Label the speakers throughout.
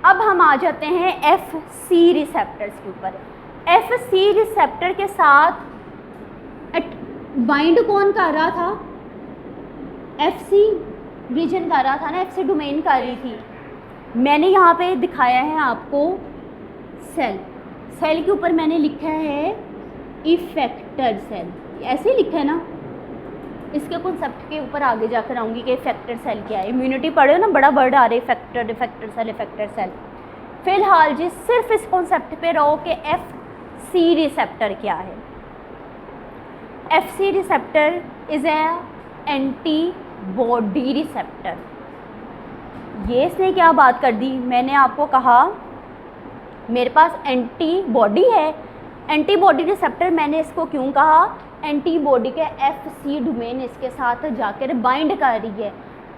Speaker 1: अब हम आ जाते हैं FC रिसेप्टर्स के ऊपर। FC रिसेप्टर के साथ बाइंड कौन कर रहा था? FC रीजन कर रहा था ना, FC डोमेन कर रही थी। मैंने यहाँ पे दिखाया है आपको सेल, सेल के ऊपर मैंने लिखा है इफेक्टर सेल, ऐसे ही लिखा है ना। इसके कॉन्सेप्ट के ऊपर आगे जाकर आऊँगी कि इफेक्टर सेल क्या है। इम्यूनिटी पढ़े ना, बड़ा वर्ड आ रहा है effector, effector cell, effector cell. फिलहाल जी सिर्फ इस कॉन्सेप्ट पे रहो कि FC रिसेप्टर क्या है। FC receptor is a antibody receptor. ये इसने क्या बात कर दी, मैंने आपको कहा मेरे पास एंटीबॉडी है। एंटीबॉडी रिसेप्टर मैंने इसको क्यों कहा? एंटीबॉडी के FC डोमेन इसके साथ जाकर बाइंड कर रही है।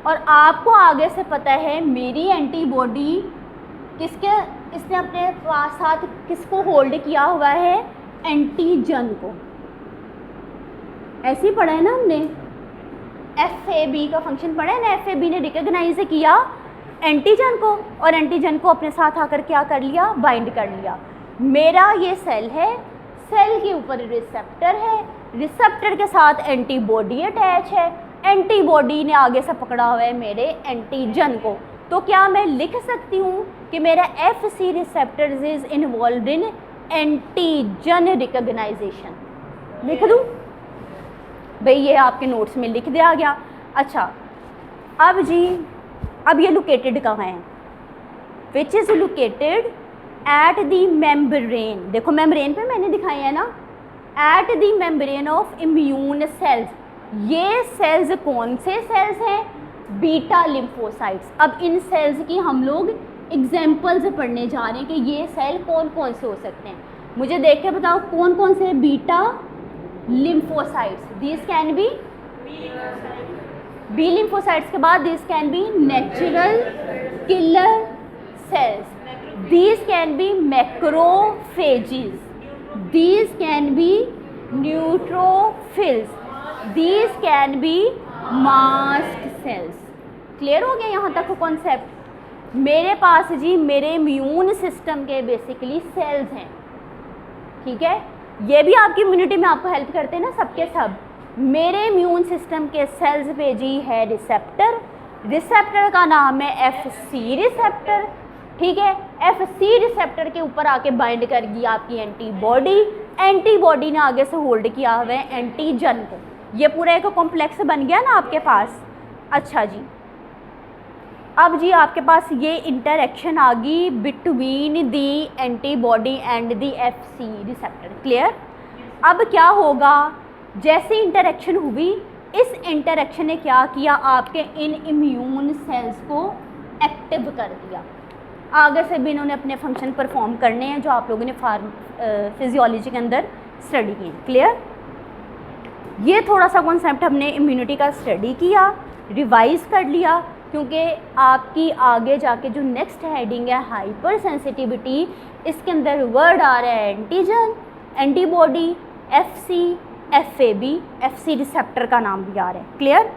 Speaker 1: और आपको आगे से पता है मेरी एंटीबॉडी किसके, इसने अपने पास साथ किसको होल्ड किया हुआ है? एंटीजन को। ऐसे ही पढ़ा है ना हमने, FAB का फंक्शन पढ़ा है ना। FAB ने रिकॉग्नाइज किया एंटीजन को और एंटीजन को अपने साथ आकर क्या कर लिया? बाइंड कर लिया। मेरा ये सेल है, सेल के ऊपर रिसेप्टर है, रिसेप्टर के साथ एंटीबॉडी अटैच है, एंटीबॉडी ने आगे से पकड़ा हुआ है मेरे एंटीजन को। तो क्या मैं लिख सकती हूँ कि मेरा FC receptor is involve in antigen recognization? लिख दूँ भाई, ये आपके नोट्स में लिख दिया गया। अच्छा, अब जी अब ये लोकेटेड कहाँ है? Which is located at the membrane. देखो मेम्ब्रेन पे मैंने दिखाया है ना, at the membrane of immune cells. ये सेल्स कौन से सेल्स हैं? Beta lymphocytes. अब इन सेल्स की हम लोग एग्जाम्पल्स पढ़ने जा रहे हैं कि ये सेल कौन कौन से हो सकते हैं। मुझे देख के बताओ कौन कौन से? Beta lymphocytes, this can be B lymphocytes के बाद this can be natural killer cells, these can be macrophages, these can be neutrophils, these can be mast cells। Clear हो गया यहाँ तक कॉन्सेप्ट? मेरे पास जी मेरे इम्यून सिस्टम के बेसिकली सेल्स हैं, ठीक है। ये भी आपकी इम्यूनिटी में आपको हेल्प करते हैं ना, सबके सब। मेरे इम्यून सिस्टम के सेल्स पे जी है रिसेप्टर, रिसेप्टर का नाम है FC रिसेप्टर, ठीक है। FC रिसेप्टर के ऊपर आके बाइंड कर गई आपकी एंटीबॉडी, एंटीबॉडी ने आगे से होल्ड किया हुआ है एंटीजन को। ये पूरा एक कॉम्प्लेक्स बन गया ना आपके पास। अच्छा जी, अब जी आपके पास ये इंटरैक्शन आ गई between the antibody and the FC receptor. Clear? अब क्या होगा, जैसे इंटरैक्शन हुई, इस इंटरैक्शन ने क्या किया? आपके इन इम्यून सेल्स को एक्टिव कर दिया। आगे से भी इन्होंने अपने फंक्शन परफॉर्म करने हैं जो आप लोगों ने फिजियोलॉजी के अंदर स्टडी किए। क्लियर? ये थोड़ा सा कॉन्सेप्ट हमने इम्यूनिटी का स्टडी किया, रिवाइज कर लिया, क्योंकि आपकी आगे जाके जो नेक्स्ट हेडिंग है हाइपर सेंसिटिविटी, इसके अंदर वर्ड आ रहा है antigen, antibody, FC, FAB, FC receptor का नाम भी आ रहा है। क्लियर?